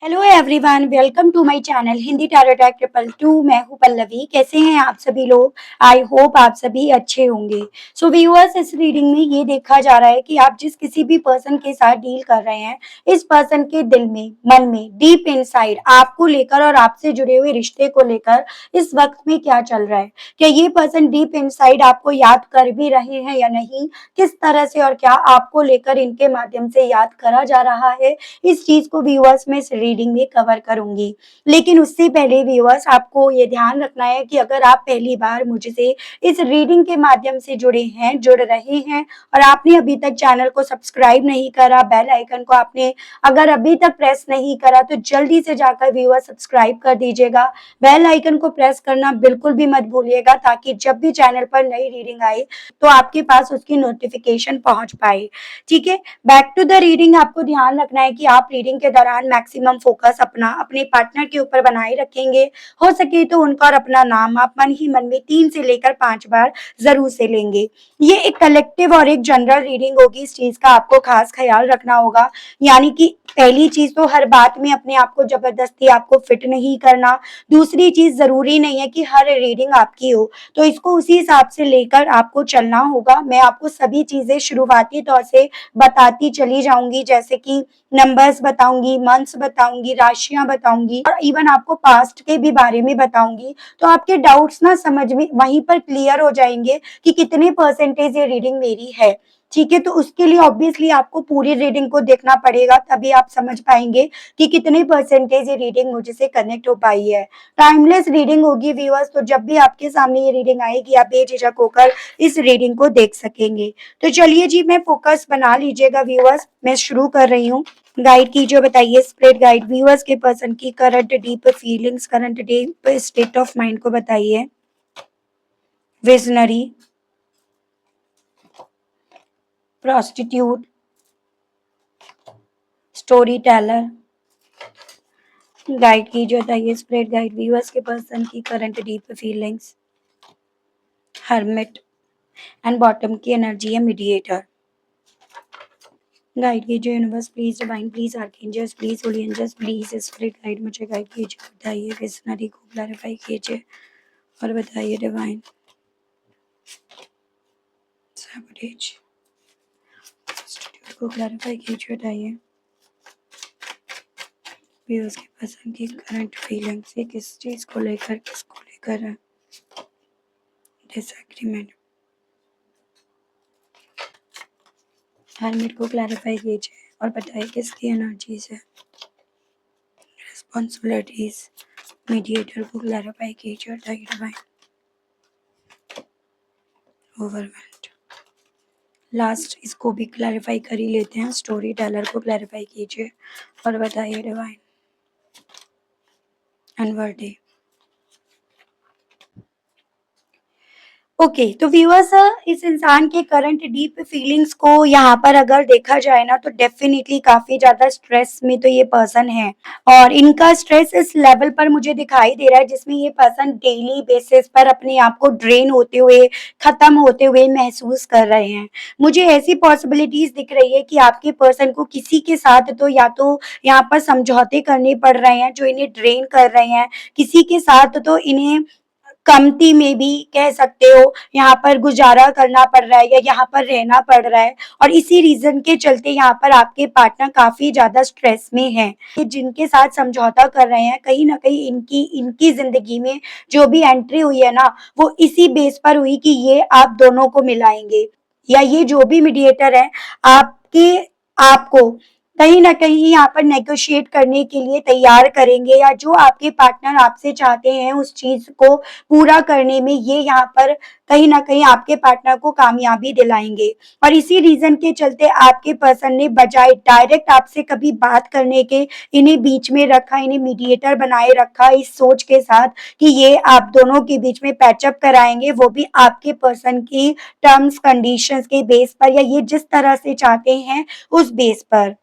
Hello everyone, welcome to my channel Hindi tarot टैक 222। मैं हूं पल्लवी। कैसे हैं आप सभी लोग? आई होप आप सभी अच्छे होंगे। सो व्यूअर्स, इस रीडिंग में ये देखा जा रहा है कि आप जिस किसी भी पर्सन के साथ डील कर रहे हैं, इस पर्सन के दिल में, मन में, डीप इनसाइड आपको लेकर और आपसे जुड़े हुए रिश्ते को लेकर इस वक्त में क्या चल रहा है। क्या ये पर्सन डीप इनसाइड आपको याद कर भी रहे हैं या नहीं? किस तरह से और क्या आपको लेकर इनके माध्यम से याद करा जा रहा है, इस चीज को व्यूअर्स में इस रीडिंग में कवर करूंगी। लेकिन उससे पहले व्यूअर्स, आपको ये ध्यान रखना है कि अगर आप पहली बार मुझसे इस रीडिंग के माध्यम से जुड़ रहे हैं और आपने अभी तक चैनल को सब्सक्राइब नहीं करा, बेल आइकन को आपने अगर अभी तक प्रेस नहीं करा तो जल्दी से जाकर व्यूअर्स सब्सक्राइब कर दीजिएगा। बेल आइकन को प्रेस करना बिल्कुल भी मत भूलिएगा, ताकि जब भी चैनल पर नई रीडिंग आए तो आपके पास उसकी नोटिफिकेशन पहुंच पाए। ठीक है, बैक टू द रीडिंग। आपको ध्यान रखना है कि आप रीडिंग के दौरान मैक्सिमम फोकस अपने पार्टनर के ऊपर बनाए रखेंगे। हो सके तो उनका और अपना नाम आप मन ही मन में 3 से लेकर 5 बार जरूर से लेंगे। ये एक कलेक्टिव और एक जनरल रीडिंग होगी, इस चीज का आपको खास ख्याल रखना होगा। यानी कि पहली चीज तो हर बात में अपने आप को जबरदस्ती आपको फिट नहीं करना। दूसरी चीज, जरूरी नहीं है कि हर रीडिंग आपकी हो, तो इसको उसी हिसाब से लेकर आपको चलना होगा। मैं आपको सभी चीजें शुरुआती तौर से बताती चली जाऊंगी, जैसे कि नंबर्स बताऊंगी, मंथ्स बताऊंगी, राशियां बताऊंगी और इवन आपको पास्ट के भी बारे में बताऊंगी। तो आपके डाउट्स ना समझ में वहीं पर क्लियर हो जाएंगे कि कितने परसेंटेज ये रीडिंग मेरी है। ठीक है, तो उसके लिए ऑब्वियसली आपको पूरी रीडिंग को देखना पड़ेगा, तभी आप समझ पाएंगे कि कितने परसेंटेज ये रीडिंग मुझसे कनेक्ट हो पाई है। टाइमलेस रीडिंग होगी व्यूअर्स, तो जब भी आपके सामने ये रीडिंग आएगी आप बेझिझक होकर इस रीडिंग को देख सकेंगे। तो चलिए जी, मैं फोकस बना लीजिएगा व्यूअर्स, मैं शुरू कर रही हूँ। गाइड कीजिए, बताइए स्प्रेड गाइड व्यूअर्स के पर्सन की current deep feelings, current deep state of mind को बताइए। Visionary, prostitute, story teller. Guide कीजिए, बताइए स्प्रेड गाइड व्यूअर्स के पर्सन की current deep feelings. Hermit and bottom की एनर्जी है मीडिएटर। गाइड कीजिए universe please, divine please, archangels please, holy angels please, spirit guide मुझे गाइड कीजिए, बताइए विजनरी को क्लैरिफाई कीजिए और बताइए डिवाइन सैबोटेज को क्लैरिफाई कीजिए, बताइए व्यूअर्स के पर्सन की करंट फीलिंग से किस चीज को लेकर, किसको लेकर है डिसएग्रीमेंट। हर्मिट को क्लैरिफाई कीजिए और बताइए किसकी एनर्जीज है रिस्पॉन्सिबिलिटीज। मीडिएटर को क्लैरिफाई कीजिए, बताइए डिवाइन ओवरवेल्म्ड। लास्ट इसको भी क्लैरिफाई कर ही लेते हैं, स्टोरी टेलर को क्लैरिफाई कीजिए और बताइए डिवाइन अनवर्दी। ओके, तो व्यूअर्स, इस इंसान के करंट डीप फीलिंग्स को यहाँ पर अगर देखा जाए ना, तो डेफिनेटली काफी ज्यादा स्ट्रेस में तो ये पर्सन है। और इनका स्ट्रेस इस लेवल पर मुझे दिखाई दे रहा है जिसमें ये पर्सन डेली बेसिस पर अपने आप को ड्रेन होते हुए, खत्म होते हुए महसूस कर रहे हैं। मुझे ऐसी पॉसिबिलिटीज दिख रही है कि आपके पर्सन को किसी के साथ तो या तो यहाँ पर समझौते करने पड़ रहे हैं जो इन्हें ड्रेन कर रहे हैं, किसी के साथ तो इन्हें कमती में भी कह सकते हो यहाँ पर गुजारा करना पड़ रहा है या यहाँ पर रहना पड़ रहा है। और इसी रीजन के चलते यहाँ पर आपके पार्टनर काफी ज्यादा स्ट्रेस में हैं। ये जिनके साथ समझौता कर रहे हैं, कहीं ना कहीं इनकी इनकी जिंदगी में जो भी एंट्री हुई है ना, वो इसी बेस पर हुई कि ये आप दोनों को मिलाएंगे, या ये जो भी मीडिएटर है आपके आपको कहीं ना कहीं यहाँ पर नेगोशिएट करने के लिए तैयार करेंगे, या जो आपके पार्टनर आपसे चाहते हैं उस चीज को पूरा करने में ये यहाँ पर कहीं ना कहीं आपके पार्टनर को कामयाबी दिलाएंगे। और इसी रीजन के चलते आपके पर्सन ने बजाय डायरेक्ट आपसे कभी बात करने के, इन्हें बीच में रखा, इन्हें मीडिएटर बनाए रखा, इस सोच के साथ कि ये आप दोनों के बीच में पैचअप कराएंगे, वो भी आपके पर्सन की टर्म्स कंडीशंस के बेस पर, या ये जिस तरह से चाहते हैं उस बेस पर।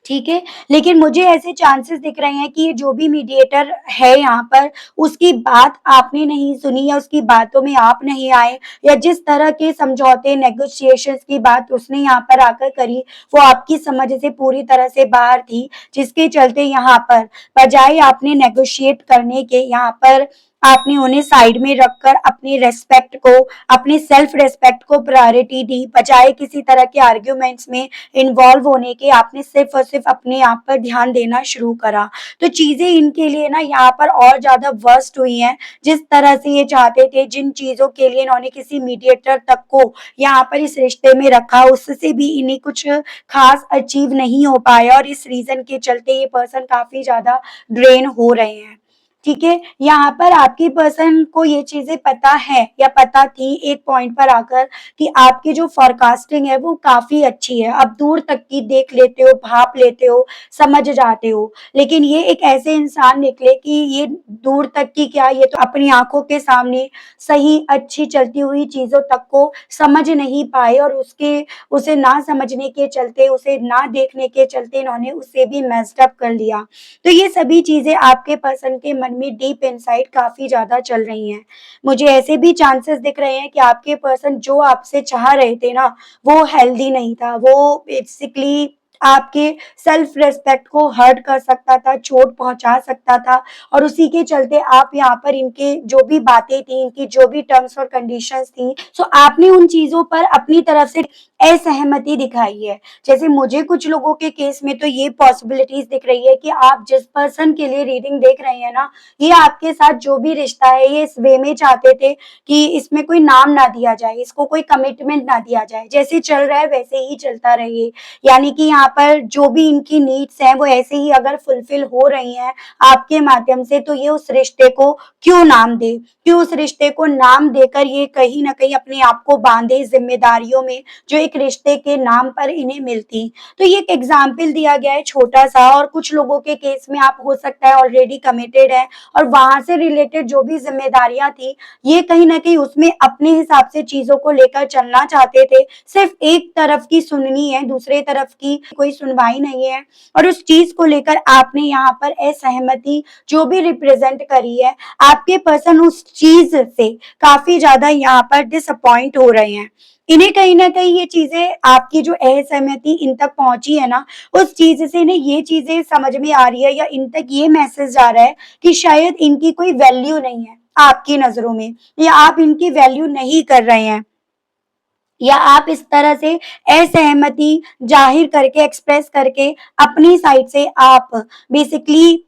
ठीक है? लेकिन मुझे ऐसे चांसेस दिख रहे हैं कि ये जो भी मीडिएटर है यहाँ पर, उसकी बात आपने नहीं सुनी या उसकी बातों में आप नहीं आए, या जिस तरह के समझौते, नेगोशिएशंस की बात उसने यहाँ पर आकर करी, वो आपकी समझ से पूरी तरह से बाहर थी, जिसके चलते यहाँ पर बजाय आपने नेगोशिएट करने के, यहाँ पर आपने उन्हें साइड में रखकर अपनी रिस्पेक्ट को, अपनी सेल्फ रिस्पेक्ट को प्रायोरिटी दी, बजाय किसी तरह के आर्ग्यूमेंट्स में इन्वॉल्व होने के आपने सिर्फ और सिर्फ अपने आप पर ध्यान देना शुरू करा। तो चीजें इनके लिए ना यहाँ पर और ज्यादा वर्स्ट हुई हैं। जिस तरह से ये चाहते थे, जिन चीजों के लिए इन्होंने किसी मीडिएटर तक को यहाँ पर इस रिश्ते में रखा, उससे भी इन्हें कुछ खास अचीव नहीं हो पाया, और इस रीजन के चलते ये पर्सन काफी ज्यादा ड्रेन हो रहे हैं। ठीक है, यहाँ पर आपकी पर्सन को ये चीजें पता है या पता थी एक पॉइंट पर आकर कि आपकी जो फोरकास्टिंग है वो काफी अच्छी है, आप दूर तक की देख लेते हो, भाप लेते हो, समझ जाते हो। लेकिन ये एक ऐसे इंसान निकले कि ये दूर तक की क्या, ये तो अपनी आंखों के सामने सही अच्छी चलती हुई चीजों तक को समझ नहीं पाए, और उसके उसे ना समझने के चलते, उसे ना देखने के चलते इन्होंने उसे भी मेस्ड अप कर लिया। तो ये सभी चीजें आपके पर्सन के मन में डीप इनसाइड काफी ज्यादा चल रही हैं। मुझे ऐसे भी चांसेस दिख रहे हैं कि आपके पर्सन जो आपसे चाह रहे थे ना, वो हेल्दी नहीं था, वो बेसिकली आपके सेल्फ रिस्पेक्ट को हर्ट कर सकता था, चोट पहुंचा सकता था, और उसी के चलते आप यहाँ पर इनके जो भी बातें थी, इनकी जो भी टर्म्स और कंडीशंस थी, सो आपने उन चीजों पर अपनी तरफ से असहमति दिखाई है। जैसे मुझे कुछ लोगों के केस में तो ये पॉसिबिलिटीज दिख रही है कि आप जिस पर्सन के लिए रीडिंग देख रहे हैं ना, ये आपके साथ जो भी रिश्ता है, ये इस वे में चाहते थे कि इसमें कोई नाम ना दिया जाए, इसको कोई कमिटमेंट ना दिया जाए, जैसे चल रहा है वैसे ही चलता रहे। यानी कि यहाँ पर जो भी इनकी नीड्स हैं वो ऐसे ही अगर फुलफिल हो रही हैं आपके माध्यम से, तो ये उस रिश्ते को क्यों नाम दे, क्यों उस रिश्ते को नाम देकर ये कहीं ना कहीं अपने आप को बांधे जिम्मेदारियों में, जो एक रिश्ते के नाम पर इन्हें मिलती। तो ये एक एग्जाम्पल दिया गया है छोटा सा, और कुछ लोगों के केस में आप हो सकता है ऑलरेडी कमिटेड है, और वहां से रिलेटेड जो भी जिम्मेदारियां थी, ये कहीं ना कहीं उसमें अपने हिसाब से चीजों को लेकर चलना चाहते थे, सिर्फ एक तरफ की सुननी है, दूसरे तरफ की कोई सुनवाई नहीं है, और उस चीज को लेकर आपने यहाँ पर असहमति जो भी रिप्रेजेंट करी है, आपके पर्सन उस चीज से काफी ज्यादा यहाँ पर डिसअपॉइंट हो रहे हैं। इन्हें कहीं ना कहीं ये चीजें, आपकी जो असहमति इन तक पहुंची है ना, उस चीज से इन्हें ये चीजें समझ में आ रही है, या इन तक ये मैसेज जा रहा है कि शायद इनकी कोई वैल्यू नहीं है आपकी नजरों में, या आप इनकी वैल्यू नहीं कर रहे हैं, या आप इस तरह से असहमति जाहिर करके, एक्सप्रेस करके अपनी साइड से आप बेसिकली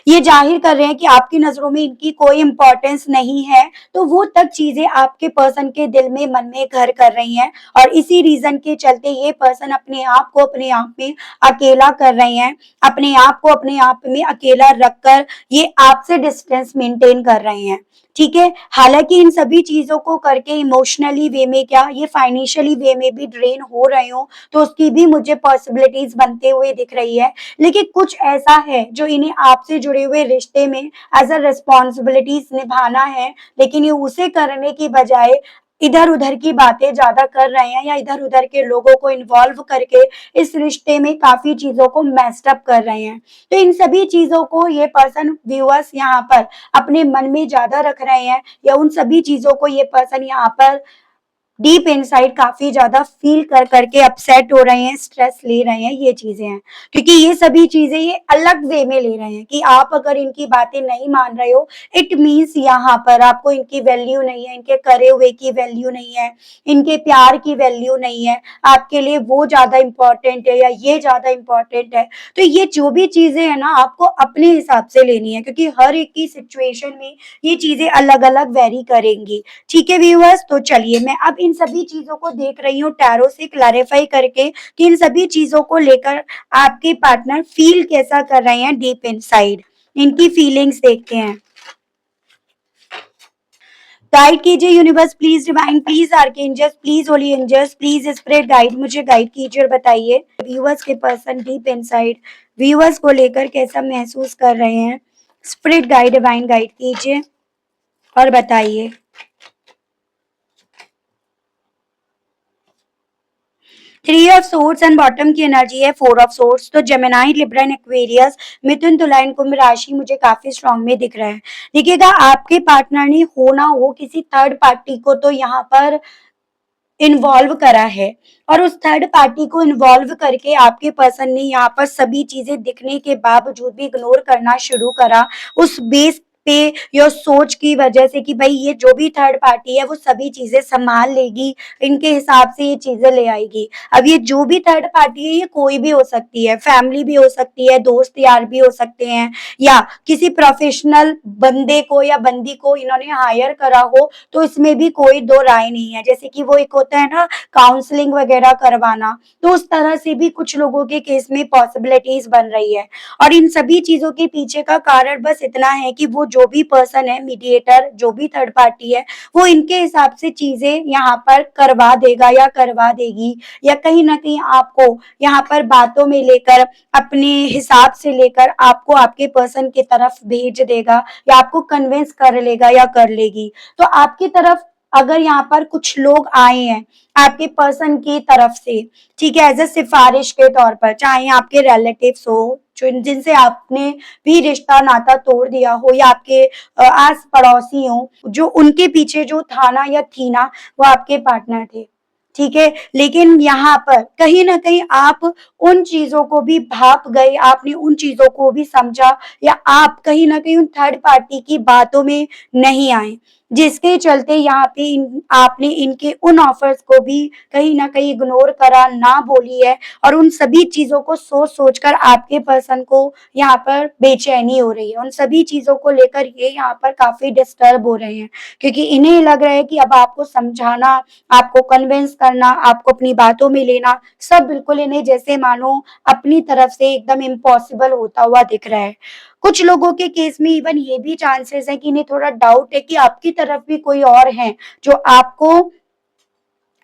ये जाहिर कर रहे हैं कि आपकी नजरों में इनकी कोई इंपॉर्टेंस नहीं है, तो वो तक चीजें आपके पर्सन के दिल में, मन में घर कर रही हैं, और इसी रीजन के चलते ये पर्सन अपने आप को अपने आप में अकेला कर रहे हैं, अपने आप को अपने आप में अकेला रखकर ये आपसे डिस्टेंस मेंटेन कर रहे हैं। ठीक है, हालांकि इन सभी चीजों को करके इमोशनली वे में क्या, ये फाइनेंशियली वे में भी ड्रेन हो रहे हो, तो उसकी भी मुझे पॉसिबिलिटीज बनते हुए दिख रही है। लेकिन कुछ ऐसा है जो इन्हें आपसे जुड़े हुए रिश्ते में एज अ रिस्पॉन्सिबिलिटीज निभाना है, लेकिन ये उसे करने की बजाय इधर उधर की बातें ज्यादा कर रहे हैं, या इधर उधर के लोगों को इन्वॉल्व करके इस रिश्ते में काफी चीजों को मेस्ड अप कर रहे हैं। तो इन सभी चीजों को ये पर्सन व्यूअर्स यहाँ पर अपने मन में ज्यादा रख रहे हैं, या उन सभी चीजों को ये पर्सन यहाँ पर डीप इनसाइड काफी ज्यादा फील कर करके अपसेट हो रहे हैं, स्ट्रेस ले रहे हैं, ये चीजें हैं। क्योंकि ये सभी चीजें ये अलग वे में ले रहे हैं कि आप अगर इनकी बातें नहीं मान रहे हो, इट मीन्स यहाँ पर आपको इनकी वैल्यू नहीं है, इनके करे हुए की वैल्यू नहीं है, इनके प्यार की वैल्यू नहीं है, आपके लिए वो ज्यादा इंपॉर्टेंट है या ये ज्यादा इंपॉर्टेंट है। तो ये जो भी चीजें है ना, आपको अपने हिसाब से लेनी है, क्योंकि हर एक की सिचुएशन में ये चीजें अलग अलग वेरी करेंगी। ठीक है व्यूअर्स, तो चलिए मैं अब इन सभी चीजों को देख रही हूँ टैरो से क्लैरिफाई करके कि इन सभी चीजों को लेकर आपके पार्टनर फील कैसा कर रहे हैं डीप इनसाइड, इनकी फीलिंग्स देखते हैं। गाइड कीजिए universe, please divine, please archangels, please holy angels, please spirit guide, मुझे गाइड कीजिए और बताइए व्यूअर्स के पर्सन डीप इनसाइड व्यूअर्स को लेकर कैसा महसूस कर रहे हैं। स्पिरिट गाइड, डिवाइन गाइड कीजिए और बताइए। Three of source and bottom की एनर्जी है फोर ऑफ सोर्स। तो जेमिनाई, लिब्रा एंड एक्वेरियस, मिथुन, तुला एंड कुंभ राशि मुझे काफी स्ट्रांग में दिख रहा है। देखिएगा, आपके पार्टनर ने हो ना हो किसी थर्ड पार्टी को तो यहाँ पर इन्वॉल्व करा है, और उस थर्ड पार्टी को इन्वॉल्व करके आपके पर्सन ने यहाँ पर सभी चीजें दिखने के बावजूद भी इग्नोर करना शुरू करा, उस बेस पे या सोच की वजह से कि भाई ये जो भी थर्ड पार्टी है वो सभी चीजें संभाल लेगी, इनके हिसाब से ये चीजें ले आएगी। अब ये जो भी थर्ड पार्टी है ये कोई भी हो सकती है, फैमिली भी हो सकती है, दोस्त यार भी हो सकते हैं, या किसी प्रोफेशनल बंदे को या बंदी को इन्होंने हायर करा हो, तो इसमें भी कोई दो राय नहीं है। जैसे कि वो एक होता है ना काउंसलिंग वगैरह करवाना, तो उस तरह से भी कुछ लोगों के केस में पॉसिबिलिटीज बन रही है। और इन सभी चीजों के पीछे का कारण बस इतना है कि वो जो भी पर्सन है, मीडिएटर, जो भी थर्ड पार्टी है, वो इनके हिसाब से चीजें यहाँ पर करवा देगा या करवा देगी, या कहीं ना कहीं आपको यहाँ पर बातों में लेकर, अपने हिसाब से लेकर आपको आपके पर्सन की तरफ भेज देगा, या आपको कन्विंस कर लेगा या कर लेगी। तो आपकी तरफ अगर यहाँ पर कुछ लोग आए हैं आपके पर्सन की तरफ से, ठीक है, एज ए सिफारिश के तौर पर, चाहे आपके रिलेटिव्स हो जिनसे आपने भी रिश्ता नाता तोड़ दिया हो, या आपके आस पड़ोसी हो, जो उनके पीछे जो था ना या थी ना वो आपके पार्टनर थे, ठीक है। लेकिन यहाँ पर कहीं ना कहीं आप उन चीजों को भी भाप गए, आपने उन चीजों को भी समझा, या आप कहीं ना कहीं उन थर्ड पार्टी की बातों में नहीं आए, जिसके चलते यहाँ पे आपने इनके उन ऑफर्स को भी कहीं ना कहीं इग्नोर करा, ना बोली है, और उन सभी चीजों को सोच सोचकर आपके पर्सन को यहाँ पर बेचैनी हो रही है, उन सभी चीजों को लेकर ये यहाँ पर काफी डिस्टर्ब हो रहे हैं, क्योंकि इन्हें लग रहा है कि अब आपको समझाना, आपको कन्विंस करना, आपको अपनी बातों में लेना, सब बिल्कुल इन्हें जैसे मानो अपनी तरफ से एकदम इम्पॉसिबल होता हुआ दिख रहा है। कुछ लोगों के केस में इवन ये भी चांसेस है कि इन्हें थोड़ा डाउट है कि आपकी तरफ भी कोई और हैं जो आपको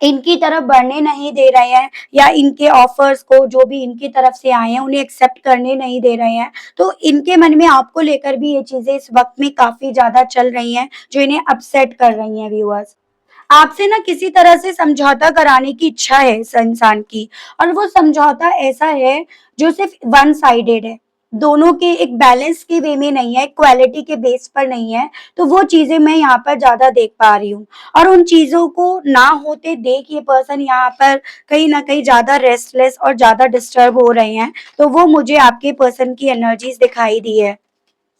इनकी तरफ बढ़ने नहीं दे रहे हैं, या इनके ऑफर्स को जो भी इनकी तरफ से आए हैं उन्हें एक्सेप्ट करने नहीं दे रहे हैं। तो इनके मन में आपको लेकर भी ये चीजें इस वक्त में काफी ज्यादा चल रही हैं, जो इन्हें अपसेट कर रही हैं व्यूअर्स। आपसे ना किसी तरह से समझौता कराने की इच्छा है इस इंसान की, और वो समझौता ऐसा है जो सिर्फ वन साइडेड है, दोनों के एक बैलेंस के वे में नहीं है, क्वालिटी के बेस पर नहीं है। तो वो चीजें मैं यहाँ पर ज्यादा देख पा रही हूँ, और उन चीजों को ना होते देख ये पर्सन यहाँ पर कहीं ना कहीं ज्यादा रेस्टलेस और ज्यादा डिस्टर्ब हो रहे हैं। तो वो मुझे आपके पर्सन की एनर्जीज दिखाई दी है,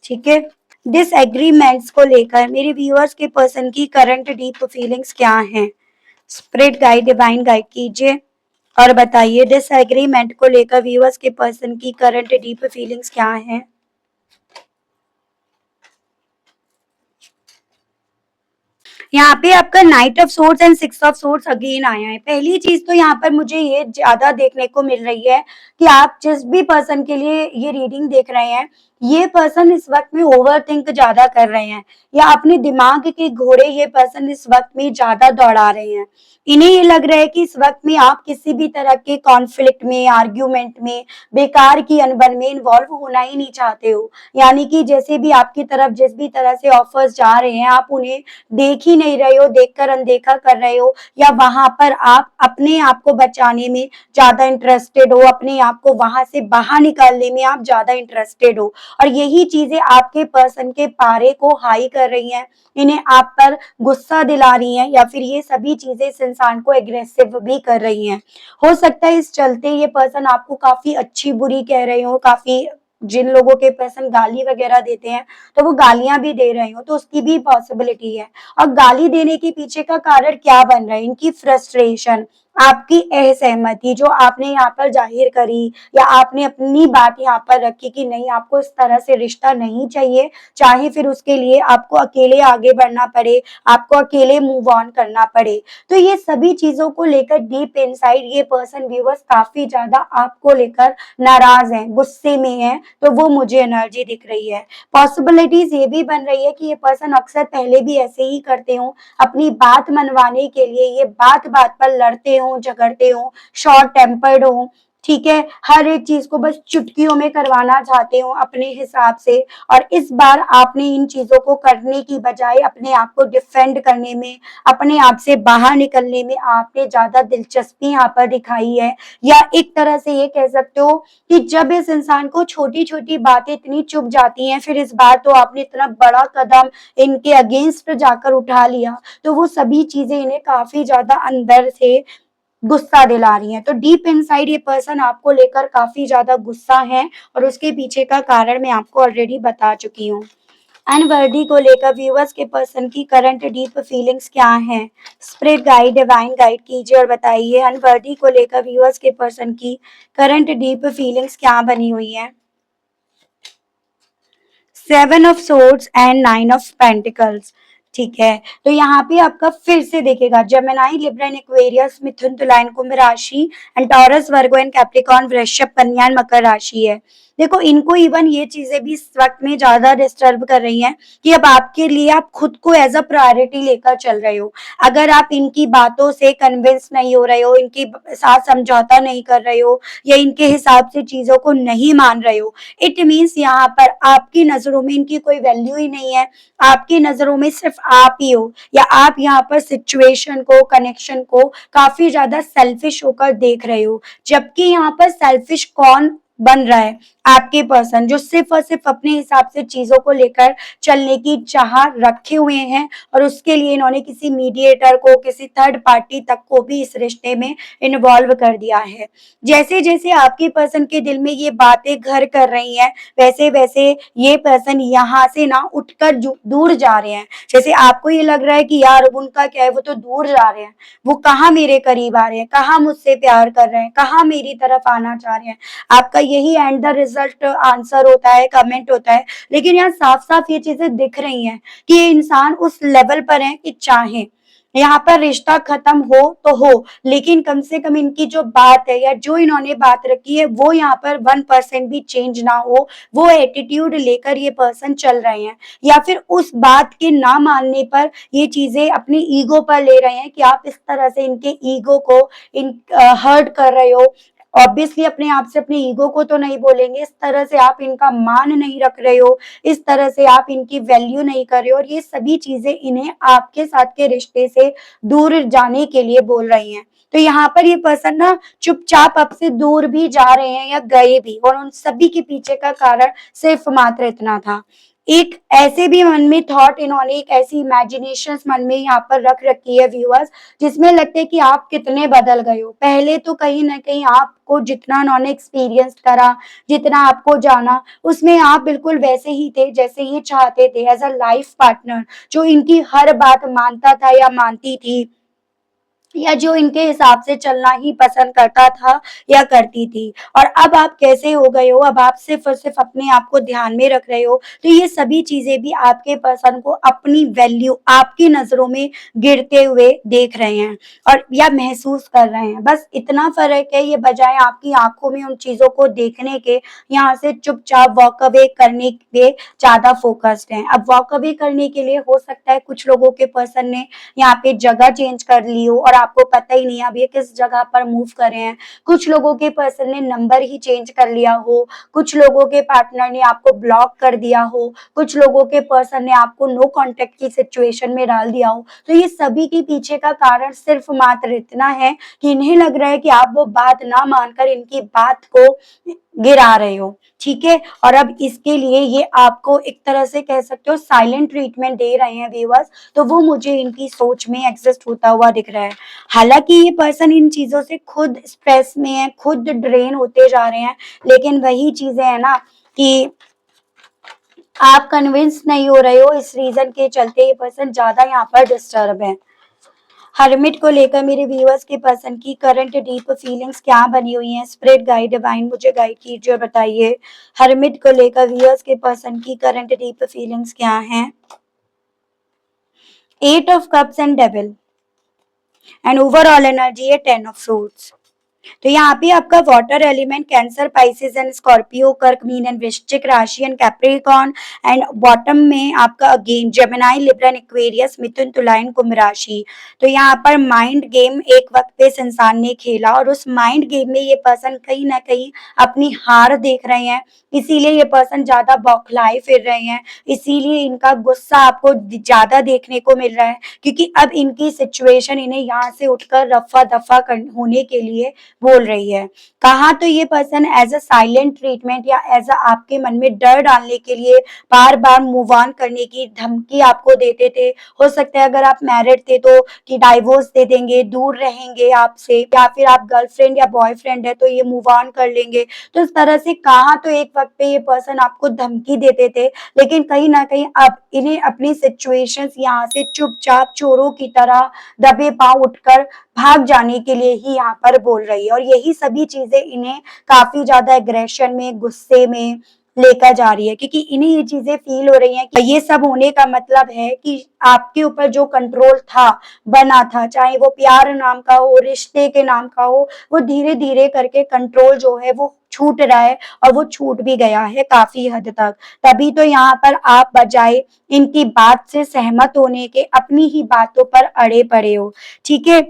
ठीक है। डिसएग्रीमेंट्स को लेकर मेरे व्यूअर्स के पर्सन की करंट डीप फीलिंग्स क्या हैं? स्पिरिट गाइड, डिवाइन गाइड कीजिए और बताइए डिसएग्रीमेंट को लेकर व्यूअर्स के पर्सन की करंट डीप फीलिंग्स क्या हैं? यहाँ पे आपका night of swords and six of swords again आया है। पहली चीज तो यहाँ पर मुझे ये ज्यादा देखने को मिल रही है कि आप जिस भी पर्सन के लिए ये रीडिंग देख रहे हैं, ये पर्सन इस वक्त में ओवर थिंक ज्यादा कर रहे हैं, या अपने दिमाग के घोड़े ये पर्सन इस वक्त में ज्यादा दौड़ा रहे हैं। इन्हें ये लग रहा है कि इस वक्त में आप किसी भी तरह के कॉन्फ्लिक्ट में, आर्ग्यूमेंट में, बेकार की अनबन में इन्वॉल्व होना ही नहीं चाहते हो। यानी कि जैसे भी आपकी तरफ जिस भी तरह से ऑफर्स जा रहे हैं, आप उन्हें देख ही नहीं रहे हो, देखकर अनदेखा कर रहे हो, या वहां पर आप अपने आप को बचाने में ज्यादा इंटरेस्टेड हो, अपने आप को वहां से बाहर निकालने में आप ज्यादा इंटरेस्टेड हो, और यही चीजें आपके पर्सन के पारे को हाई कर रही हैं, इन्हें आप पर गुस्सा दिला रही हैं, या फिर ये सभी चीजें इस इंसान को एग्रेसिव भी कर रही हैं। हो सकता है इस चलते ये पर्सन आपको काफी अच्छी बुरी कह रहे हो, काफी जिन लोगों के पर्सन गाली वगैरह देते हैं तो वो गालियां भी दे रहे हो, तो उसकी भी पॉसिबिलिटी है। और गाली देने के पीछे का कारण क्या बन रहा है? इनकी फ्रस्ट्रेशन, आपकी असहमति जो आपने यहाँ पर जाहिर करी, या आपने अपनी बात यहाँ पर रखी कि नहीं आपको इस तरह से रिश्ता नहीं चाहिए, चाहे फिर उसके लिए आपको अकेले आगे बढ़ना पड़े, आपको अकेले मूव ऑन करना पड़े। तो ये सभी चीजों को लेकर डीप इनसाइड ये पर्सन व्यूअर्स काफी ज्यादा आपको लेकर नाराज है, गुस्से में है। तो वो मुझे एनर्जी दिख रही है। पॉसिबिलिटीज ये भी बन रही है कि ये पर्सन अक्सर पहले भी ऐसे ही करते हो, अपनी बात मनवाने के लिए ये बात बात पर लड़ते हो, झगड़ते हो, शॉर्ट टेम्पर्ड हो, ठीक है, हर एक चीज को बस चुटकियों में करवाना चाहते हो अपने हिसाब से। और इस बार आपने इन चीजों को करने की बजाय अपने आप को डिफेंड करने में, अपने आप से बाहर निकलने में आपने ज्यादा दिलचस्पी यहाँ पर दिखाई है। या एक तरह से ये कह सकते हो कि जब इस इंसान को छोटी छोटी बातें इतनी चुभ जाती हैं, फिर इस बार तो आपने इतना बड़ा कदम इनके अगेंस्ट जाकर उठा लिया, तो वो सभी चीजें इन्हें काफी ज्यादा अंदर से गुस्सा दिला रही हैं। तो डीप इनसाइड ये पर्सन आपको लेकर काफी ज्यादा गुस्सा है, और उसके पीछे का कारण मैं आपको ऑलरेडी बता चुकी हूँ। अनवर्दी को लेकर व्यूअर्स के पर्सन की करंट डीप फीलिंग्स क्या हैं? स्पिरिट गाइड, डिवाइन गाइड कीजिए और बताइए अनवर्दी को लेकर व्यूअर्स के पर्सन की करंट डीप फीलिंग्स क्या बनी हुई है? Seven of swords and nine of pentacles. ठीक है, तो यहाँ पे आपका फिर से देखेगा जेमिनी, लिब्रा एंड एक्वेरियस, मिथुन, तुला एंड कुंभ राशि, and taurus, Virgo and Capricorn, वृषभ, कन्या एंड मकर राशि है। देखो, इनको इवन ये चीजें भी इस वक्त में ज्यादा डिस्टर्ब कर रही हैं कि अब आपके लिए आप खुद को एज अ प्रायोरिटी लेकर चल रहे हो। अगर आप इनकी बातों से कन्विंस नहीं हो रहे हो, इनके साथ समझौता नहीं कर रहे हो, या इनके हिसाब से चीजों को नहीं मान रहे हो, इट मीन्स यहाँ पर आपकी नजरों में इनकी कोई वैल्यू ही नहीं है। आपकी नजरों में सिर्फ आप ही हो, या आप यहाँ पर सिचुएशन को, कनेक्शन को काफी ज्यादा सेल्फिश होकर देख रहे हो। जबकि यहाँ पर सेल्फिश कौन बन रहा है? आपके पर्सन, जो सिर्फ और सिर्फ अपने हिसाब से चीजों को लेकर चलने की चाह रखे हुए हैं, और उसके लिए इन्होंने किसी मीडिएटर को, किसी थर्ड पार्टी तक को भी इस रिश्ते में इन्वॉल्व कर दिया है। जैसे जैसे आपके पर्सन के दिल में ये बातें घर कर रही हैं, वैसे वैसे ये पर्सन यहाँ से ना उठकर दूर जा रहे हैं। जैसे आपको ये लग रहा है कि यार उनका क्या है, वो तो दूर जा रहे हैं, वो कहाँ मेरे करीब आ रहे हैं, कहाँ मुझसे प्यार कर रहे हैं, कहाँ मेरी तरफ आना चाह रहे हैं। आपका यही एंड द रिजल्ट आंसर होता है, कमेंट होता है। लेकिन यहाँ साफ साफ ये चीजें दिख रही हैं कि ये इंसान उस लेवल पर है कि चाहे यहाँ पर रिश्ता खत्म हो तो हो, लेकिन कम से कम इनकी जो बात है, या जो इन्होंने बात रखी है, वो यहाँ पर 1% भी चेंज ना हो। वो एटीट्यूड लेकर ये पर्सन चल रहे हैं, या फिर उस बात के ना मानने पर ये चीजें अपनी ईगो पर ले रहे हैं कि आप इस तरह से इनके ईगो को इन हर्ट कर रहे हो। ऑब्वियसली अपने आप से अपने ईगो को तो नहीं बोलेंगे, इस तरह से आप इनका मान नहीं रख रहे हो, इस तरह से आप इनकी वैल्यू नहीं कर रहे हो, और ये सभी चीजें इन्हें आपके साथ के रिश्ते से दूर जाने के लिए बोल रही हैं। तो यहाँ पर ये पर्सन ना चुपचाप आपसे दूर भी जा रहे हैं या गए भी, और उन सभी के पीछे का कारण सिर्फ मात्र इतना था। एक ऐसे भी मन में थॉट, इन्होंने एक ऐसी इमेजिनेशन मन में यहाँ पर रख रखी है व्यूअर्स, जिसमें लगता है कि आप कितने बदल गए हो। पहले तो कहीं ना कहीं आपको जितना उन्होंने एक्सपीरियंस करा, जितना आपको जाना, उसमें आप बिल्कुल वैसे ही थे जैसे ये चाहते थे, एज अ लाइफ पार्टनर, जो इनकी हर बात मानता था या मानती थी, या जो इनके हिसाब से चलना ही पसंद करता था या करती थी। और अब आप कैसे हो गए हो, अब आप सिर्फ और सिर्फ अपने आप को ध्यान में रख रहे हो। तो ये सभी चीजें भी आपके पर्सन को अपनी वैल्यू आपकी नजरों में गिरते हुए देख रहे हैं, और या महसूस कर रहे हैं। बस इतना फर्क है, ये बजाय आपकी आंखों में उन चीजों को देखने के, यहाँ से चुपचाप वॉक अवे करने पे ज्यादा फोकस्ड है। अब वॉक अवे करने के लिए हो सकता है कुछ लोगों के पर्सन ने यहाँ पे जगह चेंज कर ली हो, और आपको पता ही नहीं अब ये किस जगह पर मूव कर रहे हैं। कुछ लोगों के पर्सन ने नंबर ही चेंज कर लिया हो, कुछ लोगों के पार्टनर ने आपको ब्लॉक कर दिया हो, कुछ लोगों के पर्सन ने आपको नो कांटेक्ट की सिचुएशन में डाल दिया हो। तो ये सभी के पीछे का कारण सिर्फ मात्र इतना है कि इन्हें लग रहा है कि आप वो बात ना मानकर इनकी बात को गिरा रहे हो। ठीक है, और अब इसके लिए ये आपको एक तरह से कह सकते हो साइलेंट ट्रीटमेंट दे रहे हैं व्यूअर्स। तो वो मुझे इनकी सोच में एग्जिस्ट होता हुआ दिख रहा है। हालांकि ये पर्सन इन चीजों से खुद स्ट्रेस में है, खुद ड्रेन होते जा रहे हैं, लेकिन वही चीजें है ना कि आप कन्विंस नहीं हो रहे हो, इस रीजन के चलते ये पर्सन ज्यादा यहाँ पर डिस्टर्ब है। हर्मिट को लेकर मेरे व्यूअर्स के पर्सन की करंट डीप फीलिंग्स क्या बनी हुई हैं? स्पिरिट गाइड, डिवाइन मुझे गाइड कीजिए और बताइए हर्मिट को लेकर व्यूअर्स के पर्सन की करंट डीप फीलिंग्स क्या हैं? Eight of cups and devil, and overall energy है 10 ऑफ सूट्स। तो यहाँ पे आपका water element Cancer, Pisces and Scorpio, कर्क, मीन एंड वृश्चिक राशि एंड कैप्रिकॉर्न, एंड बॉटम में आपका again Gemini, Libra and Aquarius, मिथुन, तुला एंड कुंभ राशि। तो यहाँ पर माइंड गेम एक वक्त पे इस इंसान ने खेला और उस माइंड गेम में ये पर्सन कहीं ना कहीं अपनी हार देख रहे हैं, इसीलिए ये पर्सन ज्यादा बौखलाए फिर रहे हैं, इसीलिए इनका गुस्सा आपको ज्यादा देखने को मिल रहा है, क्योंकि अब इनकी सिचुएशन इन्हें यहाँ से उठकर रफा दफा होने के लिए बोल रही है। कहा तो ये person as a silent treatment या एज अ आपके मन में डर डालने के लिए बार बार मूव ऑन करने की धमकी आपको देते थे। हो सकता है अगर आप मैरिड थे तो कि डाइवोर्स दे देंगे, दूर रहेंगे आपसे, या फिर आप गर्लफ्रेंड या बॉयफ्रेंड है तो ये मूव ऑन कर लेंगे। तो इस तरह से कहा तो एक वक्त पे ये पर्सन आपको धमकी देते थे, लेकिन कहीं ना कहीं अब इन्हें अपनी सिचुएशंस यहाँ से चुपचाप चोरों की तरह दबे पांव उठकर भाग जाने के लिए ही यहाँ पर बोल रही है, और यही सभी चीजें इन्हें काफी ज्यादा एग्रेशन में, गुस्से में लेकर जा रही है, क्योंकि इन्हें ये चीजें फील हो रही हैं कि ये सब होने का मतलब है कि आपके ऊपर जो कंट्रोल था, बना था, चाहे वो प्यार नाम का हो, रिश्ते के नाम का हो, वो धीरे धीरे करके कंट्रोल जो है वो छूट रहा है, और वो छूट भी गया है काफी हद तक। तभी तो यहाँ पर आप बजाय इनकी बात से सहमत होने के अपनी ही बातों पर अड़े पड़े हो। ठीक है,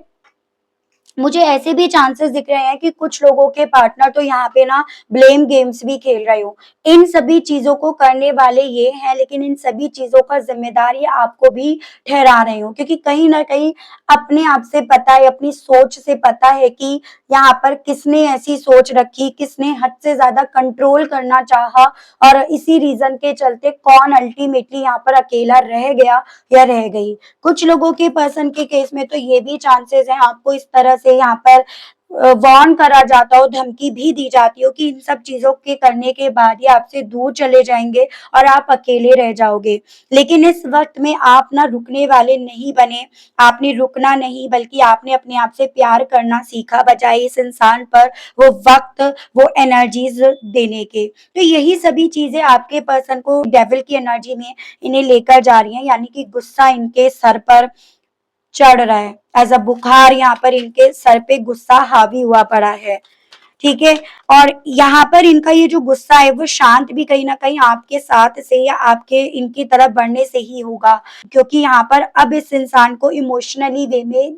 मुझे ऐसे भी चांसेस दिख रहे हैं कि कुछ लोगों के पार्टनर तो यहाँ पे ना ब्लेम गेम्स भी खेल रहे हो। इन सभी चीजों को करने वाले ये हैं, लेकिन इन सभी चीजों का जिम्मेदार ये आपको भी ठहरा रहे हो, क्योंकि कहीं ना कहीं अपने आप से पता है, अपनी सोच से पता है कि यहाँ पर किसने ऐसी सोच रखी, किसने हद से ज्यादा कंट्रोल करना चाहा, और इसी रीजन के चलते कौन अल्टीमेटली यहाँ पर अकेला रह गया या रह गई। कुछ लोगों के पर्सन के केस में तो ये भी चांसेस है आपको इस तरह से यहाँ पर वार्न करा जाता हो, धमकी भी दी जाती हो कि इन सब चीजों के करने के बाद ये आपसे दूर चले जाएंगे और आप अकेले रह जाओगे। लेकिन इस वक्त में आप ना रुकने वाले नहीं बने, आपने रुकना नहीं बल्कि आपने अपने आप से प्यार करना सीखा, बजाय इस इंसान पर वो वक्त, वो एनर्जीज देने के। तो यही सभी चीजें आपके पर्सन को डेविल की एनर्जी में इन्हें लेकर जा रही हैं, यानी कि गुस्सा इनके सर पर चढ़ रहा है, एज अ बुखार यहाँ पर इनके सर पे गुस्सा हावी हुआ पड़ा है। ठीक है, और यहाँ पर इनका ये जो गुस्सा है वो शांत भी कहीं ना कहीं आपके साथ से या आपके इनकी तरफ बढ़ने से ही होगा, क्योंकि यहाँ पर अब इस इंसान को इमोशनली वे में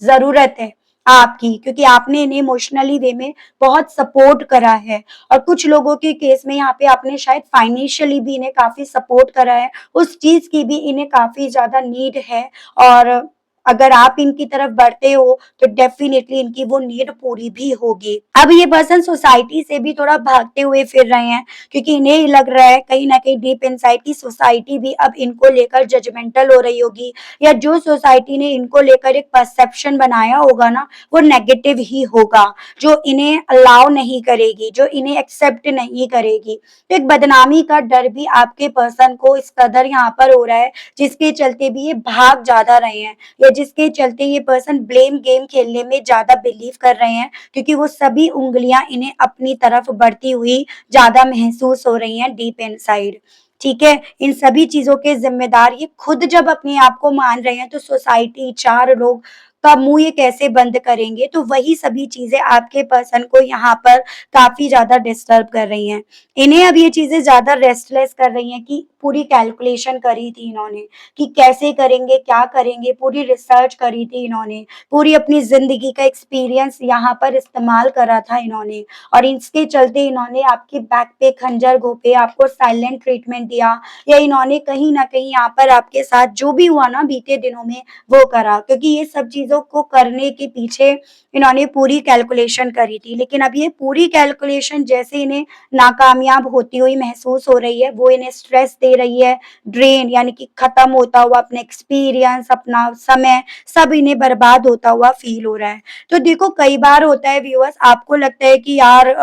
जरूरत है आपकी, क्योंकि आपने इन्हें इमोशनली वे में बहुत सपोर्ट करा है, और कुछ लोगों के केस में यहाँ पे आपने शायद फाइनेंशियली भी इन्हें काफी सपोर्ट करा है, उस चीज की भी इन्हें काफी ज्यादा नीड है। और अगर आप इनकी तरफ बढ़ते हो तो डेफिनेटली इनकी वो नीड पूरी भी होगी। अब ये पर्सन सोसाइटी से भी थोड़ा भागते हुए फिर रहे हैं, क्योंकि इन्हें लग रहा है कहीं ना कहीं डीप इनसाइड की सोसाइटी भी अब इनको लेकर जजमेंटल हो रही होगी, या जो सोसाइटी ने इनको लेकर एक परसेप्शन बनाया होगा ना वो नेगेटिव ही होगा, जो इन्हें अलाउ नहीं करेगी, जो इन्हें एक्सेप्ट नहीं करेगी। तो एक बदनामी का डर भी आपके पर्सन को इस कदर यहाँ पर हो रहा है, जिसके चलते भी ये भाग ज्यादा रहे हैं, या जिसके चलते ये पर्सन ब्लेम गेम खेलने में ज्यादा बिलीव कर रहे हैं, क्योंकि वो सभी उंगलियां इन्हें अपनी तरफ बढ़ती हुई ज्यादा महसूस हो रही हैं डीप इनसाइड। ठीक है, इन सभी चीजों के जिम्मेदार ये खुद जब अपने आप को मान रहे हैं, तो सोसाइटी, चार लोग का मुंह ये कैसे बंद करेंगे। तो वही सभी चीजें आपके पर्सन को यहाँ पर काफी ज्यादा डिस्टर्ब कर रही हैं। इन्हें अब ये चीजें ज्यादा रेस्टलेस कर रही हैं कि पूरी कैलकुलेशन करी थी इन्होंने कि कैसे करेंगे, क्या करेंगे, पूरी रिसर्च करी थी इन्होंने, पूरी अपनी जिंदगी का एक्सपीरियंस यहाँ पर इस्तेमाल करा था इन्होंने, और इसके चलते इन्होंने आपकी बैक पे खंजर घोंपे, आपको साइलेंट ट्रीटमेंट दिया, या इन्होंने कहीं ना कहीं यहाँ पर आपके साथ जो भी हुआ ना बीते दिनों में वो करा, क्योंकि ये सब चीजों को करने के पीछे इन्होंने पूरी कैलकुलेशन करी थी। लेकिन अब ये पूरी कैलकुलेशन जैसे इन्हें नाकामयाब होती हुई महसूस हो रही है, वो इन्हें स्ट्रेस दे रही है, ड्रेन यानी कि खत्म होता हुआ अपना एक्सपीरियंस, अपना समय सब इन्हें बर्बाद होता हुआ फील हो रहा है। तो देखो कई बार होता है व्यूअर्स, आपको लगता है कि यार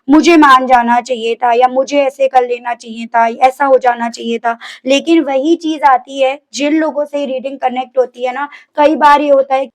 मुझे मान जाना चाहिए था, या मुझे ऐसे कर लेना चाहिए था, ऐसा हो जाना चाहिए था, लेकिन वही चीज आती है जिन लोगों से रीडिंग कनेक्ट होती है ना, कई बार ये होता है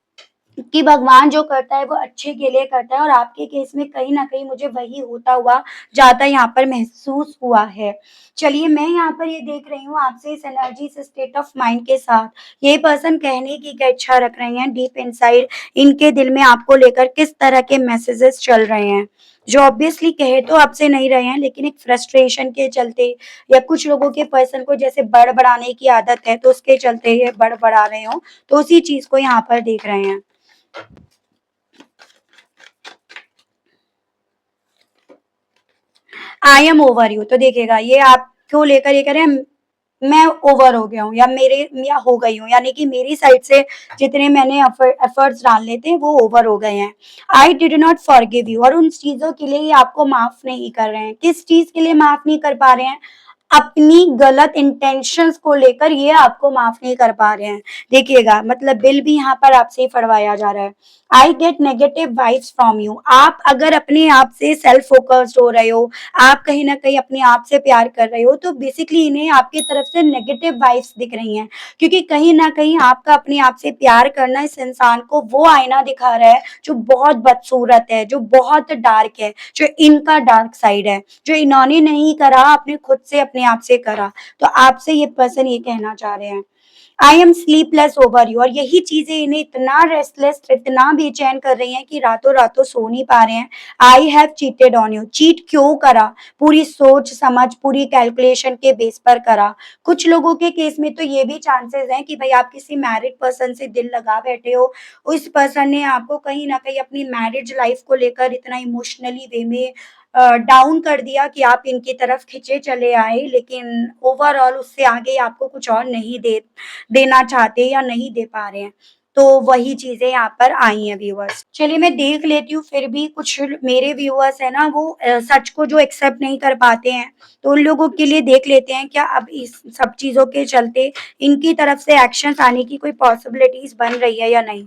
कि भगवान जो करता है वो अच्छे के लिए करता है और आपके केस में कहीं न कहीं मुझे वही होता हुआ ज़्यादा यहाँ पर महसूस हुआ है। चलिए मैं यहाँ पर ये देख रही हूँ आपसे इस एनर्जी, इस स्टेट ऑफ माइंड के साथ ये पर्सन कहने की क्या इच्छा रख रहे हैं डीप इनसाइड, इनके दिल में आपको लेकर किस तरह के मैसेजेस चल रहे हैं। जो ऑब्वियसली कह तो आपसे नहीं रहे हैं लेकिन एक फ्रस्ट्रेशन के चलते या कुछ लोगों के पर्सन को जैसे बड़बड़ाने की आदत है तो उसके चलते ये बड़बड़ा रहे हों, तो उसी चीज़ को यहाँ पर देख रहे हैं। आई एम ओवर यू तो देखिएगा ये आपको लेकर ये कह रहे हैं मैं ओवर हो गया हूँ या मेरे या हो गई हूँ, यानी कि मेरी साइड से जितने मैंने एफर्ट्स डालने थे वो ओवर हो गए हैं। I did not forgive you और उन चीजों के लिए ये आपको माफ नहीं कर रहे हैं। किस चीज के लिए माफ नहीं कर पा रहे हैं? अपनी गलत इंटेंशंस को लेकर ये आपको माफ नहीं कर पा रहे हैं। देखिएगा मतलब बिल भी यहाँ पर आपसे ही फड़वाया जा रहा है। I get negative vibes from you. आप अगर अपने आप से सेल्फ फोकस्ड हो रहे हो, आप कहीं न कहीं अपने आप से प्यार कर रहे हो, तो बेसिकली इन्हें आपकी तरफ से नेगेटिव वाइब्स दिख रही हैं। क्योंकि कहीं न कहीं आपका अपने आप से प्यार करना इस इंसान को वो आईना दिखा रहा है, जो बहुत बदसूरत है, जो बहुत डार्क है, जो इनका डार्क साइड है, जो इन्होंने नहीं करा, आपने खुद से अपने आप से करा। तो आपसे ये पर्सन ये कहना चाह रहे हैं। I am sleepless over you और यही चीजें इन्हें इतना रेस्टलेस, इतना बेचैन कर रही हैं कि रातों रातों सो नहीं पा रहे हैं। I have cheated on you. Cheat क्यों करा? पूरी सोच समझ, पूरी कैलकुलेशन के बेस पर करा। कुछ लोगों के केस में तो ये भी चांसेस हैं कि भाई आप किसी मैरिड पर्सन से दिल लगा बैठे हो, उस पर्सन ने आपको कहीं ना कहीं अपनी मैरिज लाइफ को लेकर इतना इमोशनली वे में डाउन कर दिया कि आप इनकी तरफ खिंचे चले आए, लेकिन ओवरऑल उससे आगे आपको कुछ और नहीं देना चाहते या नहीं दे पा रहे हैं। तो वही चीज़ें यहाँ पर आई हैं व्यूअर्स। चलिए मैं देख लेती हूँ, फिर भी कुछ मेरे व्यूअर्स हैं ना वो सच को जो एक्सेप्ट नहीं कर पाते हैं, तो उन लोगों के लिए देख लेते हैं क्या अब इस सब चीज़ों के चलते इनकी तरफ से एक्शंस आने की कोई पॉसिबिलिटीज़ बन रही है या नहीं?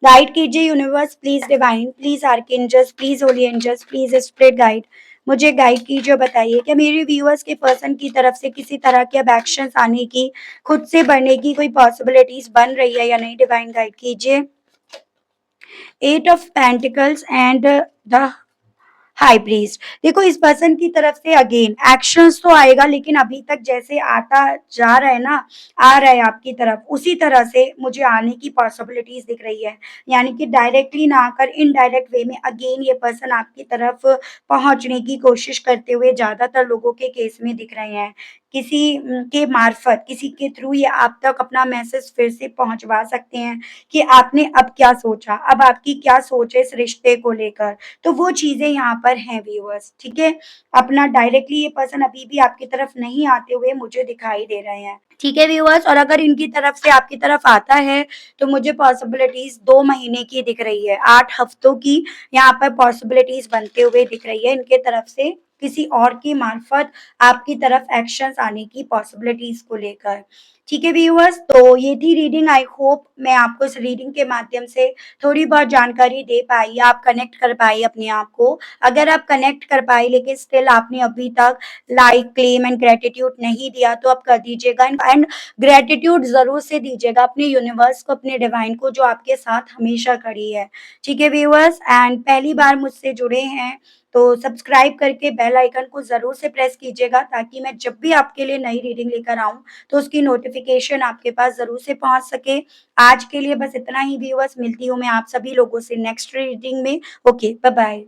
गाइड कीजिए universe please divine, please archangels, please holy angels, please spirit guide, मुझे गाइड कीजिए और बताइए क्या मेरे व्यूअर्स के पर्सन की तरफ से किसी तरह के अब एक्शंस आने की, खुद से बढ़ने की कोई पॉसिबिलिटीज बन रही है या नहीं? डिवाइन गाइड कीजिए। Eight of pentacles and the high priest. देखो इस पर्सन की तरफ से अगेन एक्शंस तो आएगा, लेकिन अभी तक जैसे आता जा रहा है ना, आ रहा है आपकी तरफ, उसी तरह से मुझे आने की पॉसिबिलिटीज दिख रही है। यानी कि डायरेक्टली ना आकर इनडायरेक्ट वे में अगेन ये पर्सन आपकी तरफ पहुंचने की कोशिश करते हुए ज्यादातर लोगों के केस में दिख रहे हैं। किसी के मार्फत, किसी के थ्रू ये आप तक अपना मैसेज फिर से पहुंचवा सकते हैं कि आपने अब क्या सोचा, अब आपकी क्या सोच है इस रिश्ते को लेकर। तो वो चीज़ें यहाँ पर हैं व्यूअर्स, ठीक है? अपना डायरेक्टली ये पर्सन अभी भी आपकी तरफ नहीं आते हुए मुझे दिखाई दे रहे हैं, ठीक है व्यूअर्स? और अगर इनकी तरफ से आपकी तरफ आता है, तो मुझे पॉसिबिलिटीज़ 2 महीने की दिख रही है, 8 हफ्तों की यहाँ पर पॉसिबिलिटीज़ बनते हुए दिख रही है इनके तरफ से किसी और की मार्फत आपकी तरफ एक्शंस आने की पॉसिबिलिटीज़ को लेकर। ठीक है व्यूअर्स, तो ये थी रीडिंग। आई होप मैं आपको इस रीडिंग के माध्यम से थोड़ी बहुत जानकारी दे पाई, आप कनेक्ट कर पाई अपने आप को। अगर आप कनेक्ट कर पाई लेकिन स्टिल आपने अभी तक लाइक, क्लेम एंड ग्रैटिट्यूड नहीं दिया, तो आप कर दीजिएगा एंड ग्रैटिट्यूड ज़रूर से दीजिएगा अपने यूनिवर्स को, अपने डिवाइन को, जो आपके साथ हमेशा खड़ी है। ठीक है व्यूअर्स? एंड पहली बार मुझसे जुड़े हैं तो सब्सक्राइब करके बेल आइकन को ज़रूर से प्रेस कीजिएगा, ताकि मैं जब भी आपके लिए नई रीडिंग लेकर आऊँ, तो उसकी नोटिफ़िकेशन आपके पास ज़रूर से पहुँच सके। आज के लिए बस इतना ही व्यूअर्स, मिलती हूँ मैं आप सभी लोगों से नेक्स्ट रीडिंग में। Okay, bye bye.